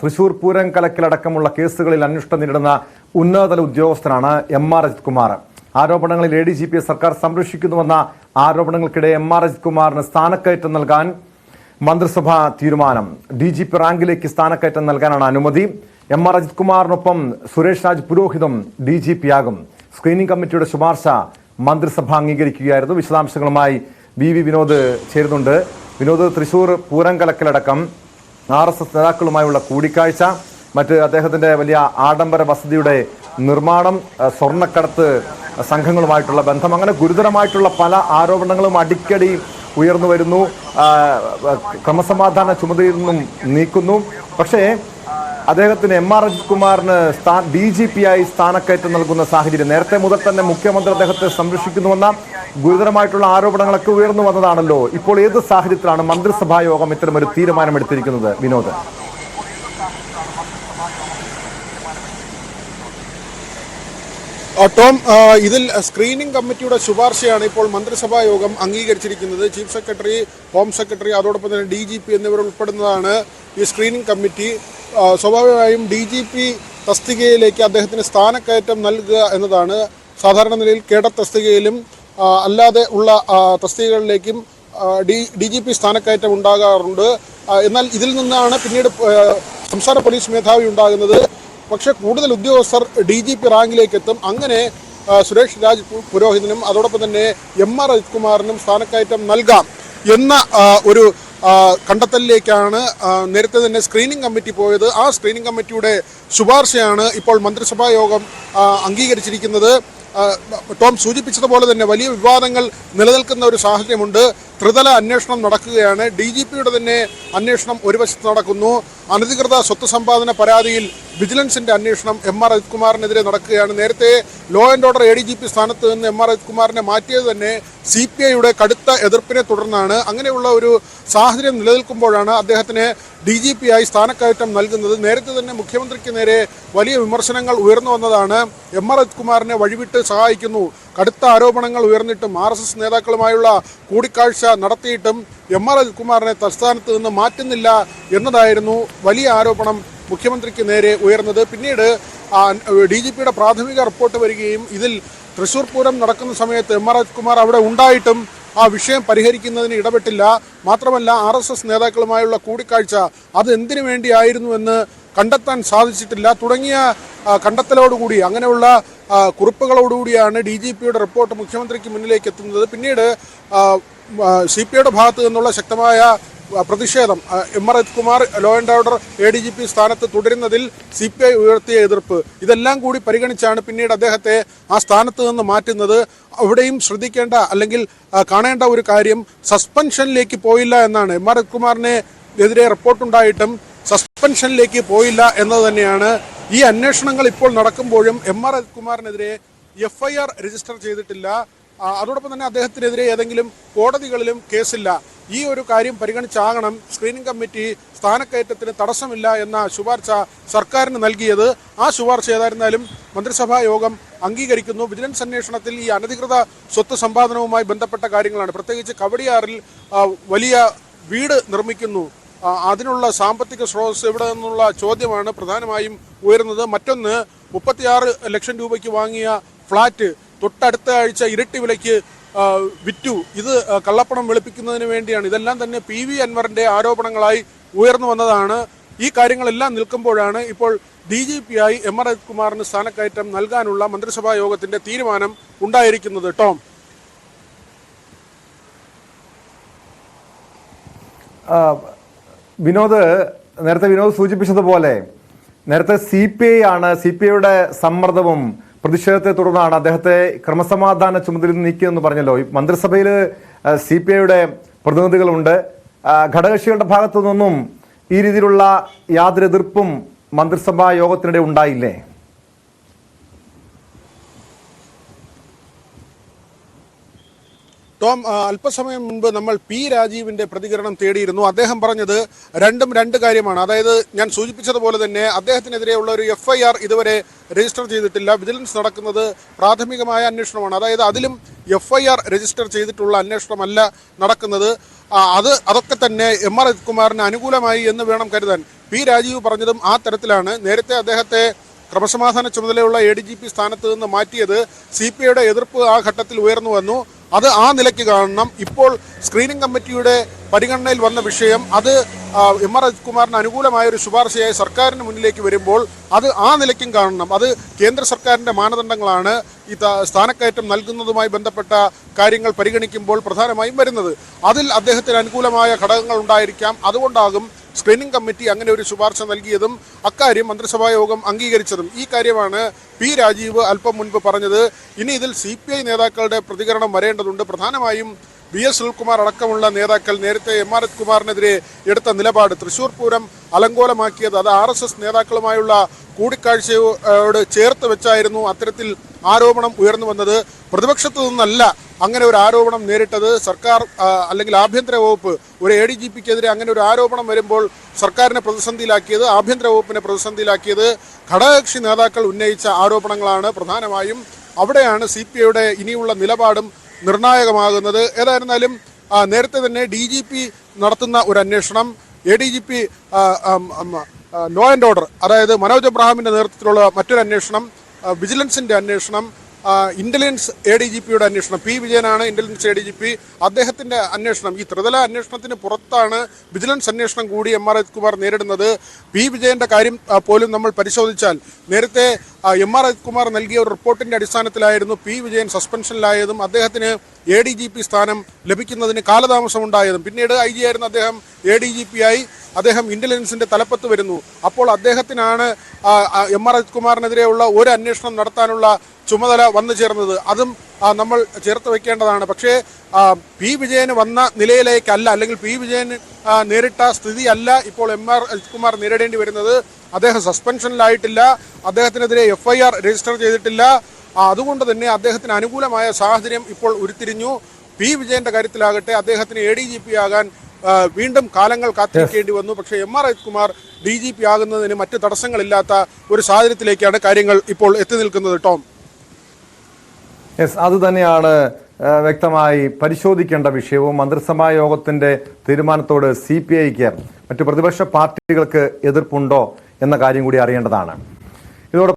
തൃശൂർ പൂരം കലക്കിലടക്കമുള്ള കേസുകളിൽ അന്വേഷണം നേരിടുന്ന ഉന്നതതല ഉദ്യോഗസ്ഥനാണ് എം.ആർ. അജിത് കുമാർ. ആരോപണങ്ങളിൽ എ.ഡി.ജി.പിയെ സർക്കാർ സംരക്ഷിക്കുന്നുവെന്ന ആരോപണങ്ങൾക്കിടെ എം.ആർ. അജിത് കുമാറിന് സ്ഥാനക്കയറ്റം നൽകാൻ മന്ത്രിസഭാ തീരുമാനം. ഡി.ജി.പി റാങ്കിലേക്ക് സ്ഥാനക്കയറ്റം നൽകാനാണ് അനുമതി. എം.ആർ. അജിത് കുമാറിനൊപ്പം സുരേഷ് രാജ് പുരോഹിതും ഡി.ജി.പി ആകും. സ്ക്രീനിംഗ് കമ്മിറ്റിയുടെ ശുപാർശ മന്ത്രിസഭ അംഗീകരിക്കുകയായിരുന്നു. വിശദാംശങ്ങളുമായി വി വിനോദ് ചേരുന്നുണ്ട്. വിനോദ്, തൃശൂർ പൂരം കലക്കിലടക്കം RSS നേതാക്കളുമായുള്ള കൂടിക്കാഴ്ച, മറ്റ് അദ്ദേഹത്തിന്റെ വലിയ ആഡംബര വസതിയുടെ നിർമ്മാണം, സ്വർണ്ണക്കടത്ത് സംഘങ്ങളുമായിട്ടുള്ള ബന്ധം, അങ്ങനെ ഗുരുതരമായിട്ടുള്ള പല ആരോപണങ്ങളും അടിക്കടി ഉയർന്നു വരുന്നു. ക്രമസമാധാന ചുമതലയിൽ നിന്നും നീക്കുന്നു. പക്ഷേ അദ്ദേഹത്തിന് എം.ആർ. അജിത് കുമാറിന് DGP-ആയി സ്ഥാനക്കയറ്റം നൽകുന്ന സാഹചര്യം നേരത്തെ മുതൽ തന്നെ മുഖ്യമന്ത്രി അദ്ദേഹത്തെ സംരക്ഷിക്കുന്നുവെന്ന ഗുരുതരമായിട്ടുള്ള ആരോപണങ്ങളൊക്കെ ഉയർന്നു വന്നതാണല്ലോ. ഇപ്പോൾ ഏത് സാഹചര്യത്തിലാണ് മന്ത്രിസഭാ യോഗം ഇത്തരമൊരു തീരുമാനമെടുത്തിരിക്കുന്നത് വിനോദ്? ടോം, ഇതിൽ സ്ക്രീനിംഗ് കമ്മിറ്റിയുടെ ശുപാർശയാണ് ഇപ്പോൾ മന്ത്രിസഭാ യോഗം അംഗീകരിച്ചിരിക്കുന്നത്. ചീഫ് സെക്രട്ടറി, ഹോം സെക്രട്ടറി, അതോടൊപ്പം തന്നെ DGP എന്നിവർ ഉൾപ്പെടുന്നതാണ് ഈ സ്ക്രീനിംഗ് കമ്മിറ്റി. സ്വാഭാവികമായും DGP തസ്തികയിലേക്ക് അദ്ദേഹത്തിന് സ്ഥാനക്കയറ്റം നൽകുക എന്നതാണ്. സാധാരണ നിലയിൽ കേഡർ തസ്തികയിലും അല്ലാതെ ഉള്ള തസ്തികകളിലേക്കും DGP സ്ഥാനക്കയറ്റം ഉണ്ടാകാറുണ്ട്. എന്നാൽ ഇതിൽ നിന്നാണ് പിന്നീട് സംസ്ഥാന പോലീസ് മേധാവി ഉണ്ടാകുന്നത്. പക്ഷേ കൂടുതൽ ഉദ്യോഗസ്ഥർ DGP റാങ്കിലേക്ക് എത്തും. അങ്ങനെ സുരേഷ് രാജ് പുരോഹിതിനും അതോടൊപ്പം തന്നെ എം.ആർ. അജിത് കുമാറിനും സ്ഥാനക്കയറ്റം നൽകാം എന്ന ഒരു കണ്ടെത്തലിലേക്കാണ് നേരത്തെ തന്നെ സ്ക്രീനിംഗ് കമ്മിറ്റി പോയത്. ആ സ്ക്രീനിംഗ് കമ്മിറ്റിയുടെ ശുപാർശയാണ് ഇപ്പോൾ മന്ത്രിസഭാ യോഗം അംഗീകരിച്ചിരിക്കുന്നത്. ടോം സൂചിപ്പിച്ചതുപോലെ തന്നെ വലിയ വിവാദങ്ങൾ നിലനിൽക്കുന്ന ഒരു സാഹചര്യമുണ്ട്. ത്രിതല അന്വേഷണം നടക്കുകയാണ്. DGP-യുടെ തന്നെ അന്വേഷണം ഒരു വശത്ത് നടക്കുന്നു. അനധികൃത സ്വത്ത് സമ്പാദന പരാതിയിൽ വിജിലൻസിന്റെ അന്വേഷണം എം.ആർ. അജിത് കുമാറിനെതിരെ നടക്കുകയാണ്. നേരത്തെ ലോ ആൻഡ് ഓർഡർ ADGP സ്ഥാനത്ത് നിന്ന് എം.ആർ. അജിത് കുമാറിനെ മാറ്റിയത് തന്നെ CPI-യുടെ കടുത്ത എതിർപ്പിനെ തുടർന്നാണ്. അങ്ങനെയുള്ള ഒരു സാഹചര്യം നിലനിൽക്കുമ്പോഴാണ് അദ്ദേഹത്തിന് DGP-ആയി സ്ഥാനക്കയറ്റം നൽകുന്നത്. നേരത്തെ തന്നെ മുഖ്യമന്ത്രിക്ക് നേരെ വലിയ വിമർശനങ്ങൾ ഉയർന്നു വന്നതാണ്. എം.ആർ. അജിത് കുമാറിനെ വഴിവിട്ട് സഹായിക്കുന്നു, കടുത്ത ആരോപണങ്ങൾ ഉയർന്നിട്ടും RSS നേതാക്കളുമായുള്ള കൂടിക്കാഴ്ച നടത്തിയിട്ടും എം.ആർ. അജിത് കുമാറിനെ തൽസ്ഥാനത്ത് നിന്ന് മാറ്റുന്നില്ല എന്നതായിരുന്നു വലിയ ആരോപണം മുഖ്യമന്ത്രിക്ക് നേരെ ഉയർന്നത്. പിന്നീട് DGP-യുടെ പ്രാഥമിക റിപ്പോർട്ട് വരികയും ഇതിൽ തൃശൂർ പൂരം നടക്കുന്ന സമയത്ത് എം.ആർ. അജിത് കുമാർ അവിടെ ഉണ്ടായിട്ടും ആ വിഷയം പരിഹരിക്കുന്നതിന് ഇടപെട്ടില്ല. മാത്രമല്ല RSS നേതാക്കളുമായുള്ള കൂടിക്കാഴ്ച അത് എന്തിനു വേണ്ടിയായിരുന്നുവെന്ന് കണ്ടെത്താൻ സാധിച്ചിട്ടില്ല തുടങ്ങിയ കണ്ടെത്തലോടുകൂടി, അങ്ങനെയുള്ള കുറിപ്പുകളോടുകൂടിയാണ് DGP-യുടെ റിപ്പോർട്ട് മുഖ്യമന്ത്രിക്ക് മുന്നിലേക്ക് എത്തുന്നത്. പിന്നീട് CPI-യുടെ ഭാഗത്തു നിന്നുള്ള ശക്തമായ പ്രതിഷേധം, M R. Ajith Kumar law and order ADGP സ്ഥാനത്ത് തുടരുന്നതിൽ CPI ഉയർത്തിയ എതിർപ്പ്, ഇതെല്ലാം കൂടി പരിഗണിച്ചാണ് പിന്നീട് അദ്ദേഹത്തെ ആ സ്ഥാനത്ത് നിന്ന് മാറ്റുന്നത്. അവിടെയും ശ്രദ്ധിക്കേണ്ട അല്ലെങ്കിൽ കാണേണ്ട ഒരു കാര്യം സസ്പെൻഷനിലേക്ക് പോയില്ല എന്നാണ്. എം.ആർ. അജിത് കുമാറിനെതിരെ റിപ്പോർട്ടുണ്ടായിട്ടും സസ്പെൻഷനിലേക്ക് പോയില്ല എന്നത് തന്നെയാണ്. ഈ അന്വേഷണങ്ങൾ ഇപ്പോൾ നടക്കുമ്പോഴും എം.ആർ. അജിത് കുമാറിനെതിരെ FIR രജിസ്റ്റർ ചെയ്തിട്ടില്ല. അതോടൊപ്പം തന്നെ അദ്ദേഹത്തിനെതിരെ ഏതെങ്കിലും കോടതികളിലും കേസില്ല. ഈ ഒരു കാര്യം പരിഗണിച്ചാകണം സ്ക്രീനിംഗ് കമ്മിറ്റി സ്ഥാനക്കയറ്റത്തിന് തടസ്സമില്ല എന്ന ശുപാർശ സർക്കാരിന് നൽകിയത്. ആ ശുപാർശ ഏതായിരുന്നാലും മന്ത്രിസഭാ യോഗം അംഗീകരിക്കുന്നു. വിജിലൻസ് അന്വേഷണത്തിൽ ഈ അനധികൃത സ്വത്ത് സമ്പാദനവുമായി ബന്ധപ്പെട്ട കാര്യങ്ങളാണ്. പ്രത്യേകിച്ച് കവടിയാറിൽ വലിയ വീട് നിർമ്മിക്കുന്നു, അതിനുള്ള സാമ്പത്തിക സ്രോതസ് എവിടെ നിന്നുള്ള ചോദ്യമാണ് പ്രധാനമായും ഉയരുന്നത്. മറ്റൊന്ന് 36 ലക്ഷം രൂപയ്ക്ക് വാങ്ങിയ ഫ്ളാറ്റ് തൊട്ടടുത്ത ആഴ്ച ഇരട്ടി വിലയ്ക്ക് വിറ്റു. ഇത് കള്ളപ്പണം വെളുപ്പിക്കുന്നതിന് വേണ്ടിയാണ്. ഇതെല്ലാം തന്നെ PV അൻവറിന്റെ ആരോപണങ്ങളായി ഉയർന്നു വന്നതാണ്. ഈ കാര്യങ്ങളെല്ലാം നിൽക്കുമ്പോഴാണ് ഇപ്പോൾ DGP-ആയി എം.ആർ. അജിത് കുമാറിന് സ്ഥാനക്കയറ്റം നൽകാനുള്ള മന്ത്രിസഭാ യോഗത്തിന്റെ തീരുമാനം ഉണ്ടായിരിക്കുന്നത്. ടോം, നേരത്തെ വിനോദ് സൂചിപ്പിച്ചതുപോലെ നേരത്തെ CPI-യുടെ സമ്മർദ്ദവും പ്രതിഷേധത്തെ തുടർന്നാണ് അദ്ദേഹത്തെ ക്രമസമാധാന ചുമതലയിൽ നീക്കിയെന്ന് പറഞ്ഞല്ലോ. മന്ത്രിസഭയിൽ CPI-യുടെ പ്രതിനിധികളുണ്ട്. ഘടകകക്ഷികളുടെ ഭാഗത്തു നിന്നും ഈ രീതിയിലുള്ള യാതൊരു എതിർപ്പും മന്ത്രിസഭാ യോഗത്തിനിടെ ഉണ്ടായില്ലേ? ടോം, അല്പസമയം മുൻപ് നമ്മൾ പി രാജീവിന്റെ പ്രതികരണം തേടിയിരുന്നു. അദ്ദേഹം പറഞ്ഞത് രണ്ടും രണ്ട് കാര്യമാണ്. അതായത് ഞാൻ സൂചിപ്പിച്ചതുപോലെ തന്നെ അദ്ദേഹത്തിനെതിരെയുള്ള ഒരു FIR ഇതുവരെ രജിസ്റ്റർ ചെയ്തിട്ടില്ല. വിജിലൻസ് നടക്കുന്നത് പ്രാഥമികമായ അന്വേഷണമാണ്. അതായത് അതിലും FIR രജിസ്റ്റർ ചെയ്തിട്ടുള്ള അന്വേഷണമല്ല നടക്കുന്നത്. അതൊക്കെ തന്നെ MR അജിത് കുമാറിന് അനുകൂലമായി എന്ന് വേണം കരുതാൻ. പി രാജീവ് പറഞ്ഞതും ആ തരത്തിലാണ്. നേരത്തെ അദ്ദേഹത്തെ ക്രമസമാധാന ചുമതലയുള്ള ADGP സ്ഥാനത്ത് നിന്ന് മാറ്റിയത് CPIയുടെ എതിർപ്പ് ആ ഘട്ടത്തിൽ ഉയർന്നു വന്നു. അത് ആ നിലയ്ക്ക് കാണണം. ഇപ്പോൾ സ്ക്രീനിംഗ് കമ്മിറ്റിയുടെ പരിഗണനയിൽ വന്ന വിഷയം അത് MR അജിത് കുമാറിന് അനുകൂലമായ ഒരു ശുപാർശയായി സർക്കാരിന് മുന്നിലേക്ക് വരുമ്പോൾ അത് ആ നിലയ്ക്കും കാണണം. അത് കേന്ദ്ര സർക്കാരിൻ്റെ മാനദണ്ഡങ്ങളാണ് ഈ സ്ഥാനക്കയറ്റം നൽകുന്നതുമായി ബന്ധപ്പെട്ട കാര്യങ്ങൾ പരിഗണിക്കുമ്പോൾ പ്രധാനമായും വരുന്നത്. അതിൽ അദ്ദേഹത്തിന് അനുകൂലമായ ഘടകങ്ങൾ ഉണ്ടായിരിക്കാം. അതുകൊണ്ടാകും സ്ക്രീനിംഗ് കമ്മിറ്റി അങ്ങനെ ഒരു ശുപാർശ നൽകിയതും അക്കാര്യം മന്ത്രിസഭാ യോഗം അംഗീകരിച്ചതും. ഈ കാര്യമാണ് പി രാജീവ് അല്പം മുൻപ് പറഞ്ഞത്. ഇനി ഇതിൽ CPI നേതാക്കളുടെ പ്രതികരണം വരേണ്ടതുണ്ട്. പ്രധാനമായും VS സുനിൽകുമാർ അടക്കമുള്ള നേതാക്കൾ നേരത്തെ MR അജിത് കുമാറിനെതിരെ എടുത്ത നിലപാട് തൃശൂർ പൂരം അലങ്കോലമാക്കിയത് അത് RSS നേതാക്കളുമായുള്ള കൂടിക്കാഴ്ചയോട് ചേർത്ത് വെച്ചായിരുന്നു അത്തരത്തിൽ ആരോപണം ഉയർന്നു വന്നത്. പ്രതിപക്ഷത്തു നിന്നല്ല അങ്ങനെ ഒരു ആരോപണം നേരിട്ടത്. സർക്കാർ അല്ലെങ്കിൽ ആഭ്യന്തര വകുപ്പ് ഒരു ADGPക്കെതിരെ അങ്ങനെ ഒരു ആരോപണം വരുമ്പോൾ സർക്കാരിനെ പ്രതിസന്ധിയിലാക്കിയത്, ആഭ്യന്തര വകുപ്പിനെ പ്രതിസന്ധിയിലാക്കിയത് ഘടകകക്ഷി നേതാക്കൾ ഉന്നയിച്ച ആരോപണങ്ങളാണ് പ്രധാനമായും. അവിടെയാണ് CPIയുടെ ഇനിയുള്ള നിലപാടും നിർണായകമാകുന്നത്. ഏതായിരുന്നാലും നേരത്തെ തന്നെ DGP നടത്തുന്ന ഒരു അന്വേഷണം, ADGP ലോ ആൻഡ് ഓർഡർ അതായത് മനോജ് എബ്രഹാമിൻ്റെ നേതൃത്വത്തിലുള്ള മറ്റൊരു അന്വേഷണം, വിജിലൻസിൻ്റെ അന്വേഷണം, ഇന്റലിജൻസ് ADGPയുടെ അന്വേഷണം. പി വിജയനാണ് ഇന്റലിജൻസ് ADGP. അദ്ദേഹത്തിന്റെ അന്വേഷണം, ഈ ത്രിതല അന്വേഷണത്തിന് പുറത്താണ് വിജിലൻസ് അന്വേഷണം കൂടി MR അജിത് കുമാർ നേരിടുന്നത്. പി വിജയന്റെ കാര്യം പോലും നമ്മൾ പരിശോധിച്ചാൽ നേരത്തെ MR അജിത് കുമാർ നൽകിയ ഒരു റിപ്പോർട്ടിന്റെ അടിസ്ഥാനത്തിലായിരുന്നു പി വിജയൻ സസ്പെൻഷനിലായതും അദ്ദേഹത്തിന് ADGP സ്ഥാനം ലഭിക്കുന്നതിന് കാലതാമസമുണ്ടായതും. പിന്നീട് IG ആയിരുന്ന അദ്ദേഹം ADGP ആയി. അദ്ദേഹം ഇന്റലിജൻസിന്റെ തലപ്പത്ത് വരുന്നു. അപ്പോൾ അദ്ദേഹത്തിനാണ് MR അജിത് കുമാറിനെതിരെയുള്ള ഒരു അന്വേഷണം നടത്താനുള്ള ചുമതല വന്നു ചേർന്നത്. അതും നമ്മൾ ചേർത്ത് വെക്കേണ്ടതാണ്. പക്ഷേ പി വിജയന് വന്ന നിലയിലേക്കല്ല, അല്ലെങ്കിൽ പി വിജയൻ നേരിട്ട സ്ഥിതിയല്ല ഇപ്പോൾ MR അജിത് കുമാർ നേരിടേണ്ടി വരുന്നത്. അദ്ദേഹം സസ്പെൻഷനിലായിട്ടില്ല, അദ്ദേഹത്തിനെതിരെ FIR രജിസ്റ്റർ ചെയ്തിട്ടില്ല. അതുകൊണ്ട് തന്നെ അദ്ദേഹത്തിന് അനുകൂലമായ സാഹചര്യം ഇപ്പോൾ ഉരുത്തിരിഞ്ഞു. പി വിജയന്റെ കാര്യത്തിലാകട്ടെ അദ്ദേഹത്തിന് ADGP ആകാൻ വീണ്ടും കാലങ്ങൾ കാത്തിരിക്കേണ്ടി വന്നു. പക്ഷേ MR അജിത് കുമാർ DGP ആകുന്നതിന് മറ്റ് തടസ്സങ്ങളില്ലാത്ത ഒരു സാഹചര്യത്തിലേക്കാണ് കാര്യങ്ങൾ ഇപ്പോൾ എത്തി നിൽക്കുന്നത്. ടോം, അത് തന്നെയാണ് വ്യക്തമായി പരിശോധിക്കേണ്ട വിഷയവും. മന്ത്രിസഭാ യോഗത്തിന്റെ തീരുമാനത്തോട് CPIക്ക് മറ്റു പ്രതിപക്ഷ പാർട്ടികൾക്ക് എതിർപ്പുണ്ടോ എന്ന കാര്യം കൂടി അറിയേണ്ടതാണ്.